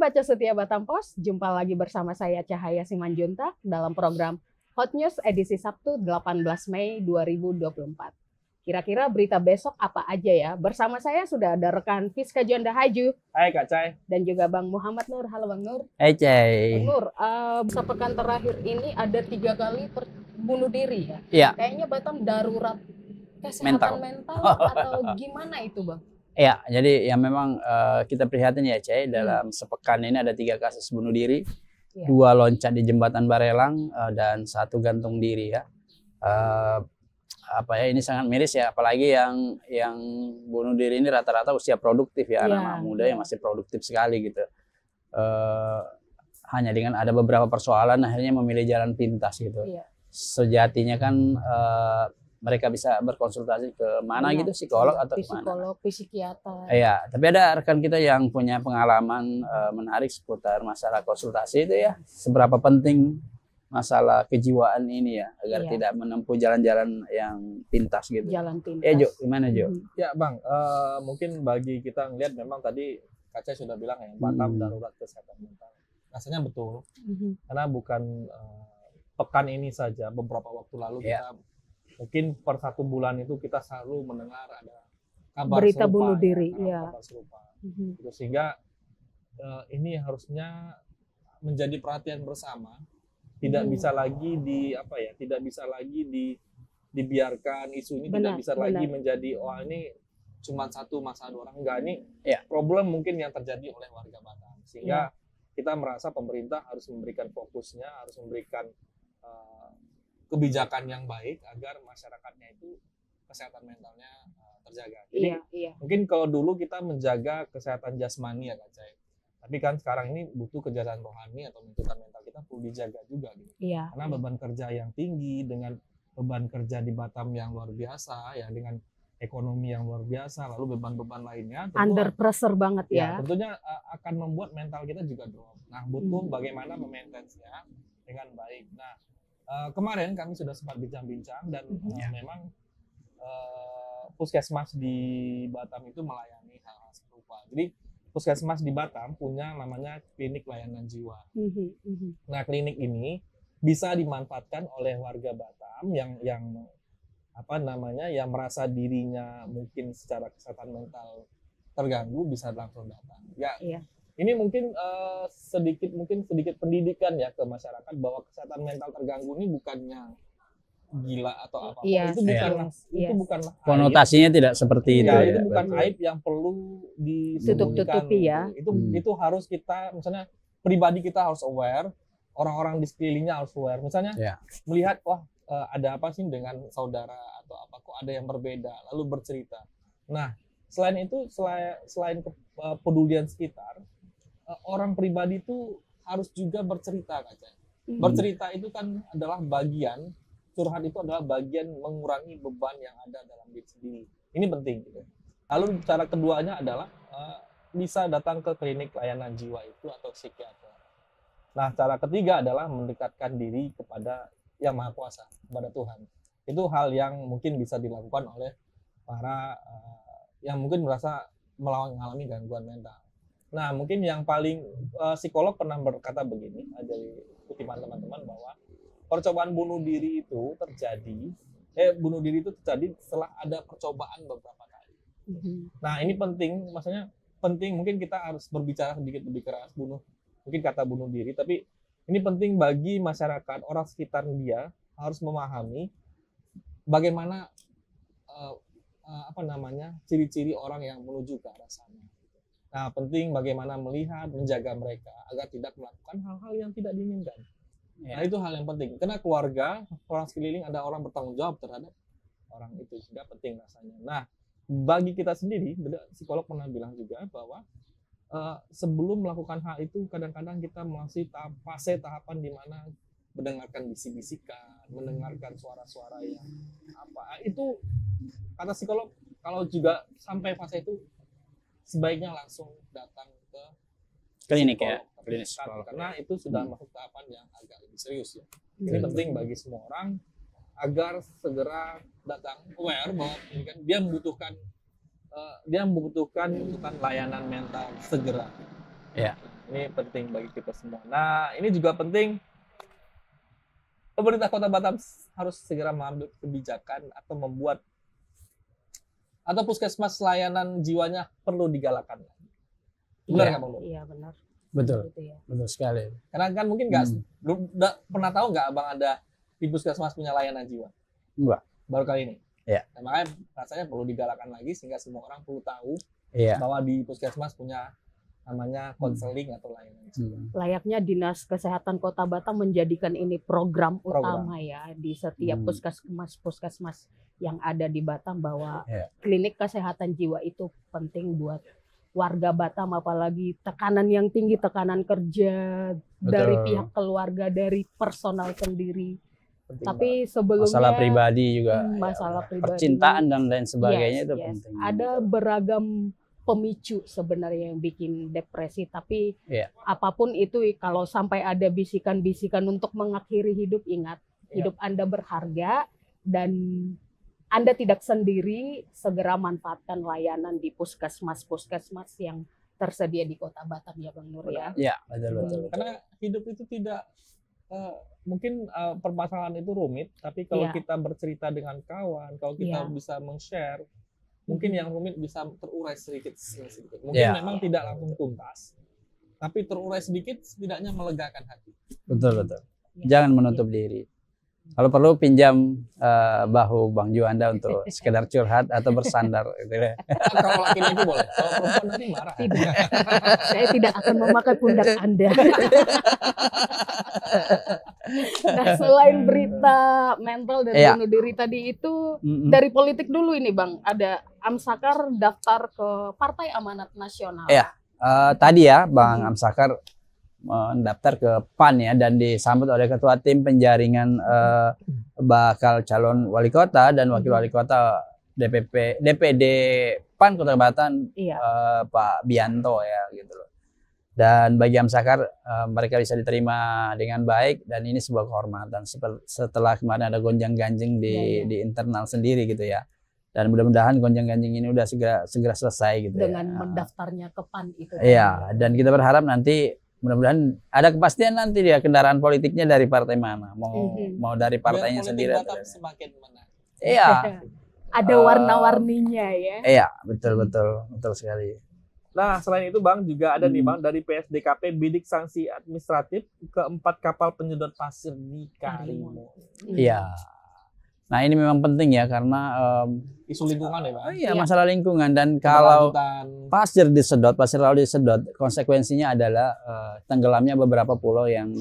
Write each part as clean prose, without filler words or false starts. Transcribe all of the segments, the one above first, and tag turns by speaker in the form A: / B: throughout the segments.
A: pembaca setia Batam Pos, jumpa lagi bersama saya Cahaya Simanjuntak dalam program Hot News edisi Sabtu 18 Mei 2024. Kira-kira berita besok apa aja ya? Bersama saya sudah ada rekan Fiska Jonda Haju.
B: Hai Kak Cai.
A: Dan juga Bang Muhammad Nur. Halo Bang Nur.
C: Hai Cai.
A: Bang Nur, sepekan terakhir ini ada 3 kali bunuh diri ya?
C: Iya.
A: Kayaknya Batam darurat kesehatan mental atau gimana itu Bang?
C: Iya, jadi ya memang kita prihatin ya Cai, dalam sepekan ini ada 3 kasus bunuh diri, 2 loncat di jembatan Barelang dan 1 gantung diri ya. Ini sangat miris ya, apalagi yang bunuh diri ini rata-rata usia produktif ya, anak-anak muda yang masih produktif sekali gitu. Hanya dengan ada beberapa persoalan akhirnya memilih jalan pintas gitu. Sejatinya kan mereka bisa berkonsultasi ke mana gitu, psikolog atau
A: psikolog, psikiater.
C: Iya, tapi ada rekan kita yang punya pengalaman menarik seputar masalah konsultasi itu ya. Seberapa penting masalah kejiwaan ini ya, agar tidak menempuh jalan-jalan yang pintas gitu.
A: Jalan pintas.
C: Jo, gimana Jo?
B: Ya Bang, mungkin bagi kita ngelihat memang tadi Kaca sudah bilang ya, Batam darurat kesehatan mental. Rasanya betul, karena bukan pekan ini saja, beberapa waktu lalu kita mungkin per 1 bulan itu kita selalu mendengar ada kabar
A: berita
B: serupa,
A: bunuh diri,
B: kabar serupa. Sehingga ini harusnya menjadi perhatian bersama, tidak bisa lagi dibiarkan isu ini, tidak bisa lagi menjadi ini cuma 1 masalah 2 orang, enggak, ini problem mungkin yang terjadi oleh warga Batam, sehingga kita merasa pemerintah harus memberikan fokusnya, harus memberikan kebijakan yang baik agar masyarakatnya itu kesehatan mentalnya terjaga. Jadi mungkin kalau dulu kita menjaga kesehatan jasmani ya Kak Cai, tapi kan sekarang ini butuh kesehatan rohani atau kesehatan mental kita perlu dijaga juga gitu. Karena beban kerja yang tinggi, dengan beban kerja di Batam yang luar biasa ya, dengan ekonomi yang luar biasa, lalu beban-beban lainnya
A: under pressure banget ya.
B: Tentunya akan membuat mental kita juga drop. Nah, butuh bagaimana memaintenance-nya dengan baik. Nah, kemarin kami sudah sempat bincang-bincang dan memang puskesmas di Batam itu melayani hal-hal serupa. Jadi puskesmas di Batam punya namanya klinik layanan jiwa. Nah, klinik ini bisa dimanfaatkan oleh warga Batam yang merasa dirinya mungkin secara kesehatan mental terganggu, bisa langsung datang. Ini mungkin sedikit pendidikan ya ke masyarakat bahwa kesehatan mental terganggu ini bukannya gila atau apa. Itu bukanlah
C: konotasinya aib. Tidak seperti itu.
B: Itu bukan aib yang perlu disembunyikan. Itu harus kita, misalnya pribadi kita harus aware, orang-orang di sekelilingnya harus aware. Misalnya melihat ada apa sih dengan saudara atau apa, kok ada yang berbeda, lalu bercerita. Nah, selain itu, selain kepedulian sekitar, orang pribadi itu harus juga bercerita Kak Cai. Bercerita itu kan adalah bagian, curhat itu adalah bagian mengurangi beban yang ada dalam diri sendiri. Ini penting gitu. Lalu cara keduanya adalah bisa datang ke klinik layanan jiwa itu atau psikiater. Nah, cara ketiga adalah mendekatkan diri kepada Yang Maha Kuasa, kepada Tuhan. Itu hal yang mungkin bisa dilakukan oleh para yang mungkin merasa mengalami gangguan mental. Nah, mungkin yang paling psikolog pernah berkata begini, dari kutipan teman-teman, bahwa percobaan bunuh diri itu terjadi setelah ada percobaan beberapa kali. Nah, ini penting, maksudnya penting, mungkin kita harus berbicara sedikit lebih keras mungkin kata bunuh diri, tapi ini penting bagi masyarakat, orang sekitar dia harus memahami bagaimana ciri-ciri orang yang menuju ke arah sana. Nah, penting bagaimana melihat, menjaga mereka agar tidak melakukan hal-hal yang tidak diinginkan. Nah, itu hal yang penting. Karena keluarga, orang sekeliling, ada orang bertanggung jawab terhadap orang itu, juga penting rasanya. Nah, bagi kita sendiri, psikolog pernah bilang juga bahwa sebelum melakukan hal itu, kadang-kadang kita masih fase tahapan di mana mendengarkan bisik-bisikan, mendengarkan suara-suara yang itu, kata psikolog, kalau juga sampai fase itu, sebaiknya langsung datang ke
C: klinik
B: psikolog, karena itu sudah masuk tahapan yang agak lebih serius ya. Ini penting bagi semua orang agar segera datang, aware bahwa dia membutuhkan layanan mental segera. Ini penting bagi kita semua. Nah, ini juga penting. Pemerintah Kota Batam harus segera mengambil kebijakan atau membuat atau puskesmas layanan jiwanya perlu digalakkan. Benar nggak Bang?
A: Iya benar.
C: Betul.
A: Gitu ya.
C: Betul sekali.
B: Karena kan mungkin nggak pernah tahu nggak Abang ada di puskesmas punya layanan jiwa?
C: Enggak.
B: Baru kali ini.
C: Iya.
B: Nah, makanya rasanya perlu digalakkan lagi sehingga semua orang perlu tahu bahwa di puskesmas punya namanya konseling atau layanan jiwa.
A: Layaknya Dinas Kesehatan Kota Batam menjadikan ini program utama ya di setiap puskesmas yang ada di Batam, bahwa klinik kesehatan jiwa itu penting buat warga Batam, apalagi tekanan yang tinggi, tekanan kerja dari pihak keluarga, dari personal sendiri.
B: Penting
A: Tapi sebelumnya
C: masalah pribadi juga,
A: masalah pribadi,
C: percintaan dan lain sebagainya itu penting.
A: Ada beragam pemicu sebenarnya yang bikin depresi, tapi apapun itu, kalau sampai ada bisikan-bisikan untuk mengakhiri hidup, ingat hidup Anda berharga dan Anda tidak sendiri. Segera manfaatkan layanan di puskesmas yang tersedia di Kota Batam ya Bang Nur ya.
C: Iya, betul.
B: Karena hidup itu tidak mungkin permasalahan itu rumit, tapi kalau kita bercerita dengan kawan, kalau kita bisa meng-share, mungkin yang rumit bisa terurai sedikit. Mungkin memang tidak langsung tuntas, tapi terurai sedikit setidaknya melegakan hati.
C: Betul. Jangan menutup diri. Kalau perlu pinjam bahu Bang Juanda untuk sekedar curhat atau bersandar gitu ya.
B: Kalau laki-laki boleh, kalau perempuan nanti marah.
A: Tidak. Saya tidak akan memakai pundak Anda. Nah, selain berita mental dan bunuh diri tadi itu, dari politik dulu ini Bang, ada Amsakar daftar ke Partai Amanat Nasional.
C: Tadi ya Bang Amsakar mendaftar ke PAN ya, dan disambut oleh Ketua Tim Penjaringan bakal calon wali kota dan wakil wali kota DPD PAN Kota Batam, Pak Bianto ya gitu loh. Dan bagi Amsakar mereka bisa diterima dengan baik, dan ini sebuah kehormatan setelah kemarin ada gonjang-ganjing di internal sendiri gitu ya. Dan mudah-mudahan gonjang-ganjing ini udah segera selesai gitu
A: dengan mendaftarnya ke PAN itu.
C: Iya, dan kita berharap nanti mudah-mudahan ada kepastian nanti dia kendaraan politiknya dari partai mana, mau dari partainya sendiri.
B: Semakin mana?
C: Iya.
A: Ada warna-warninya ya.
C: Iya, betul sekali.
B: Nah, selain itu Bang, juga ada nih Bang dari PSDKP bidik sanksi administratif ke 4 kapal penyedot pasir di Karimun.
C: Iya. Nah, ini memang penting ya, karena
B: isu lingkungan ya Bang.
C: Iya, masalah lingkungan. Dan kalau pasir laut disedot, konsekuensinya adalah tenggelamnya beberapa pulau yang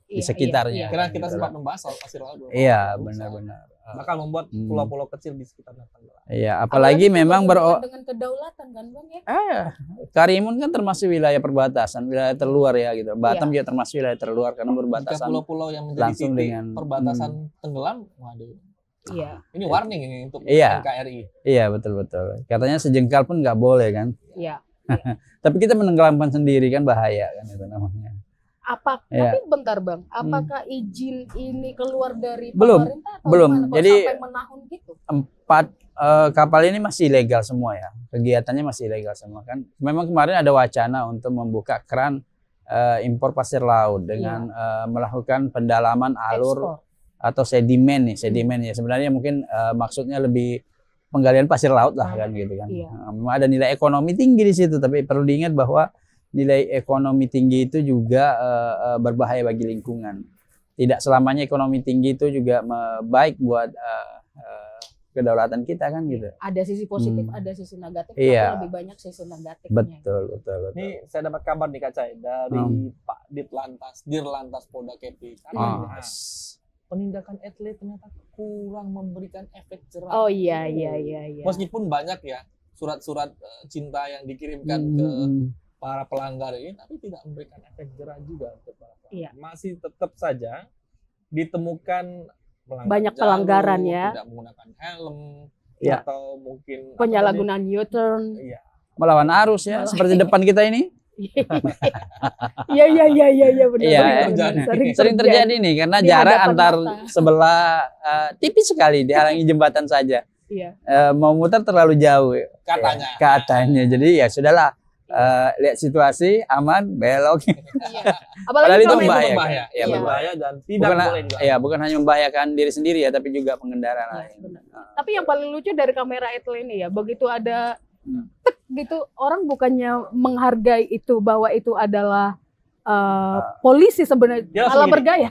C: di sekitarnya.
B: Karena kita sempat membahas soal pasir laut.
C: Iya, benar-benar.
B: Bakal membuat pulau-pulau kecil di sekitarnya tenggelam.
C: Iya, apalagi memang
A: dengan kedaulatan kan Bang ya.
C: Karimun kan termasuk wilayah perbatasan, wilayah terluar ya gitu. Batam juga termasuk wilayah terluar karena berbatasan.
B: Pulau-pulau yang menjadi
C: langsung
B: titik
C: dengan
B: perbatasan tenggelam, waduh.
A: Iya.
B: Ini warning ini untuk NKRI.
C: Iya, betul. Katanya sejengkal pun nggak boleh kan.
A: Iya.
C: Tapi kita menenggelamkan sendiri kan, bahaya kan itu namanya.
A: Tapi bentar Bang, apakah izin ini keluar dari
C: Pemerintah
A: pemerintah atau
C: belum. Jadi
A: sampai menahun gitu?
C: 4 kapal ini masih ilegal semua ya, kegiatannya masih ilegal semua kan. Memang kemarin ada wacana untuk membuka keran impor pasir laut dengan melakukan pendalaman alur atau sedimen ya. Sebenarnya mungkin maksudnya lebih penggalian pasir laut lah kan gitu kan. Memang ada nilai ekonomi tinggi di situ, tapi perlu diingat bahwa nilai ekonomi tinggi itu juga berbahaya bagi lingkungan. Tidak selamanya ekonomi tinggi itu juga baik buat kedaulatan kita kan gitu.
A: Ada sisi positif, ada sisi negatif,
C: tapi
A: lebih banyak sisi negatifnya.
C: Betul.
B: Ini saya dapat kabar nih Kak Cai dari Pak Dirlantas Polda Kepri. Penindakan atlet ternyata kurang memberikan efek jerah.
A: Oh iya.
B: Meskipun banyak ya surat-surat cinta yang dikirimkan ke para pelanggar ini, tapi tidak memberikan efek jerah juga untuk para pelanggar. Masih tetap saja ditemukan
A: banyak pelanggaran ya,
B: tidak menggunakan helm atau mungkin
A: penyalahgunaan U-turn,
C: melawan arus ya, seperti depan kita ini.
A: Iya benar.
C: Sering terjadi nih, karena jarak antar sebelah tipis sekali, dihalangi jembatan saja. Mau muter terlalu jauh
B: katanya.
C: Jadi ya sudahlah. lihat situasi aman belok.
A: Iya.
C: Apalagi itu
B: berbahaya.
C: Ya,
B: berbahaya dan tidak boleh juga.
C: Ya, bukan hanya membahayakan diri sendiri ya, tapi juga pengendara lain.
A: Tapi yang paling lucu dari kamera etle ini ya, begitu ada tek gitu, orang bukannya menghargai itu bahwa itu adalah polisi sebenarnya, malah bergaya.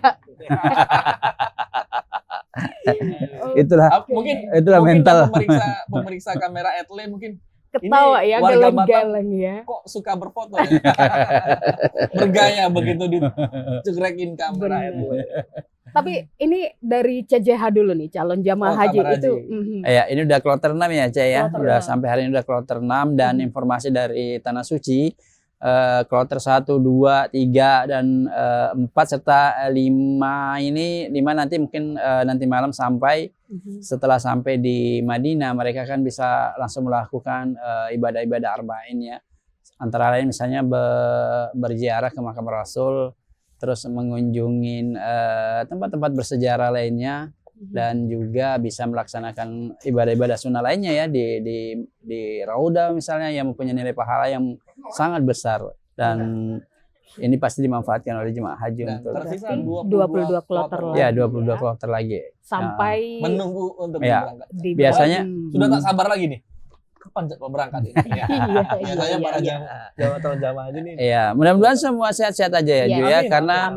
C: Itulah
B: mental. Pemeriksa kamera etle mungkin
A: ketawa
B: ini
A: ya, galeng-galeng ya.
B: Kok suka berfoto ya? Bergaya begitu dicekrekin kamera etle.
A: Tapi ini dari CJH dulu nih, calon jamaah haji itu.
C: Ya, ini udah kloter 6 ya, Cah ya. Udah sampai hari ini udah kloter 6 dan informasi dari Tanah Suci kloter 1, 2, 3 dan 4 serta 5 ini 5 nanti mungkin nanti malam sampai. Setelah sampai di Madinah mereka kan bisa langsung melakukan ibadah-ibadah arba'in ya. Antara lain misalnya berziarah ke makam Rasul, terus mengunjungi tempat-tempat bersejarah lainnya dan juga bisa melaksanakan ibadah-ibadah sunnah lainnya ya di Raudah misalnya yang mempunyai nilai pahala yang sangat besar dan ini pasti dimanfaatkan oleh jemaah haji untuk
B: tersisa
A: 22 kloter lagi.
C: Ya, 22 kloter lagi.
A: Sampai
B: menunggu untuk
C: berangkat.
B: Ya,
C: biasanya
B: sudah tak sabar lagi nih. Kapan berangkat ini? Biasanya para jamaah haji nih.
C: Iya, mudah-mudahan semua sehat-sehat aja ya, Ju ya, karena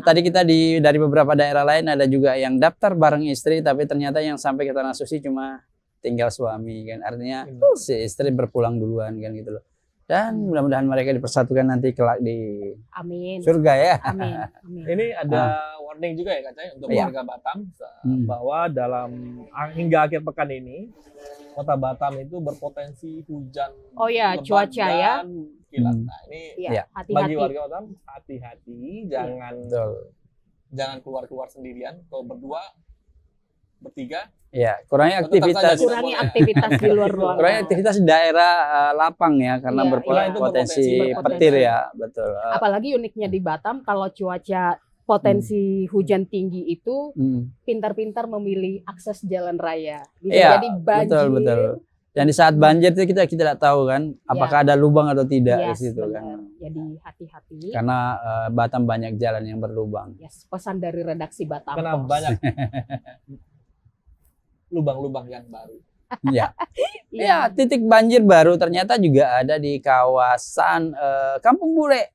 C: tadi kita dari beberapa daerah lain ada juga yang daftar bareng istri tapi ternyata yang sampai ke Tanah Suci cuma tinggal suami kan. Artinya si istri berpulang duluan kan gitu loh. Dan mudah-mudahan mereka dipersatukan nanti kelak di surga ya.
A: Amin.
B: Ini ada warning juga ya Kak Cai untuk warga Batam bahwa dalam hingga akhir pekan ini kota Batam itu berpotensi hujan.
A: Oh ya, cuaca ya.
B: Kilat. Nah, ini hati-hati. Bagi warga Batam hati-hati, jangan keluar-keluar sendirian. Kalau berdua, bertiga.
C: Ya, kurangi aktivitas
A: di luar ruangan.
C: Kurangi aktivitas di daerah lapang ya karena berpotensi petir ya, betul.
A: Apalagi uniknya di Batam kalau cuaca potensi hujan tinggi itu pintar-pintar memilih akses jalan raya. Bisa jadi banjir.
C: Betul. Dan di saat banjir itu kita tidak tahu kan apakah ada lubang atau tidak di situ kan.
A: Jadi hati-hati.
C: Karena Batam banyak jalan yang berlubang.
A: Pesan dari redaksi Batam.
B: Karena banyak lubang-lubang yang baru.
C: Ya, titik banjir baru ternyata juga ada di kawasan Kampung Bule.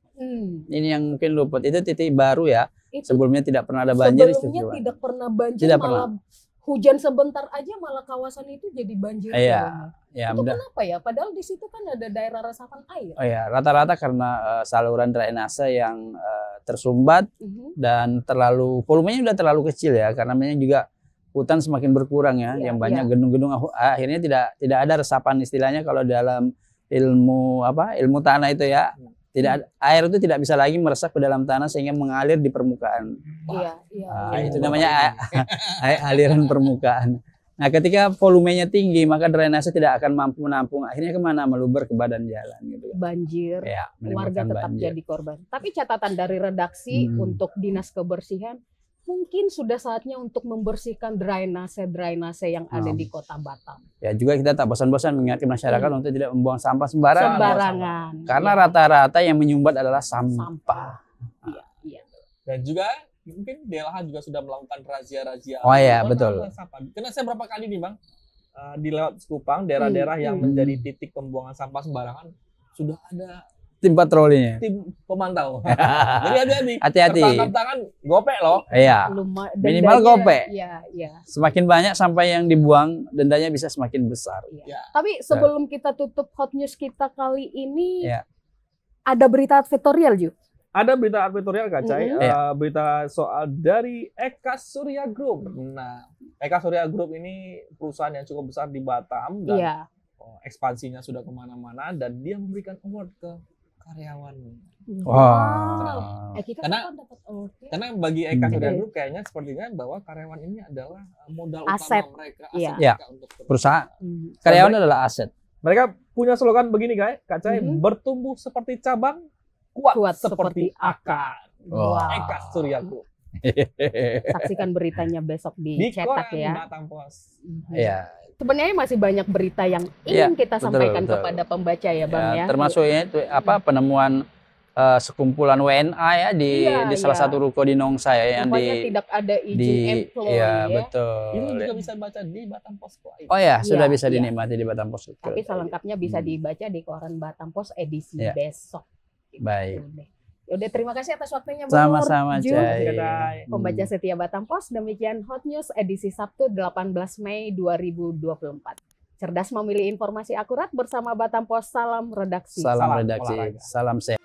C: Ini yang mungkin luput, itu titik baru ya. Sebelumnya tidak pernah ada banjir.
A: Sebelumnya tidak pernah banjir, malah hujan sebentar aja malah kawasan itu jadi banjir. Itu kenapa ya? Padahal di situ kan ada daerah resapan air.
C: Oh ya, rata-rata karena saluran drainase yang tersumbat dan volumenya udah terlalu kecil ya, karena memang juga hutan semakin berkurang ya, yang banyak gedung-gedung akhirnya tidak ada resapan istilahnya kalau dalam ilmu tanah itu ya. Air itu tidak bisa lagi meresap ke dalam tanah sehingga mengalir di permukaan. Itu namanya aliran permukaan. Nah, ketika volumenya tinggi maka drainase tidak akan mampu menampung. Akhirnya kemana? Meluber ke badan jalan gitu.
A: Banjir. Warga tetap jadi korban. Tapi catatan dari redaksi untuk Dinas Kebersihan, mungkin sudah saatnya untuk membersihkan drainase yang ada di Kota Batam.
C: Ya, juga kita tak bosan-bosan mengingatkan masyarakat untuk tidak membuang sampah sembarangan. Karena rata-rata yang menyumbat adalah sampah.
B: Dan juga mungkin DLH juga sudah melakukan razia-razia.
C: Oh iya, betul.
B: Karena saya berapa kali nih Bang, di lewat Sekupang, daerah-daerah yang menjadi titik pembuangan sampah sembarangan, sudah ada
C: tim patrolinya,
B: tim pemantau. Jadi
C: hati-hati.
B: Tertangkap tangan gopek loh.
C: Iya. Minimal gopek. Semakin banyak sampai yang dibuang, dendanya bisa semakin besar.
A: Tapi sebelum kita tutup hot news kita kali ini, ada berita advertorial Ju.
B: Ada berita advertorial Kak Cai, berita soal dari Eka Surya Group. Nah, Eka Surya Group ini perusahaan yang cukup besar di Batam dan ekspansinya sudah kemana-mana dan dia memberikan award ke karyawan. Karena bagi Eka Surya Group kayaknya sepertinya bahwa karyawan ini adalah modal utama mereka, mereka untuk
C: perusahaan. Karyawan adalah aset.
B: Mereka punya slogan begini Kak Cai, bertumbuh seperti cabang, kuat seperti akar. Eka Surya Group.
A: Saksikan beritanya besok di cetak ya.
B: Batam Pos.
C: Ya.
A: Sebenarnya masih banyak berita yang ingin kita sampaikan kepada pembaca ya Bang ya.
C: Termasuk itu penemuan sekumpulan WNA ya di salah satu ruko di Nongsa ya yang
A: tidak ada izin employee ya.
C: Betul.
B: Ini juga bisa baca di Batam Pos.
C: Oh ya, sudah bisa dinikmati di Batam Pos.
A: Tapi selengkapnya bisa dibaca di koran Batam Pos edisi besok.
C: Baik.
A: Yaudah, terima kasih atas waktunya Bang.
C: Sama-sama, Cai.
A: Pembaca setia Batam Pos, demikian Hot News edisi Sabtu 18 Mei 2024. Cerdas memilih informasi akurat bersama Batam Pos. Salam redaksi.
C: Salam redaksi. Salam sehat.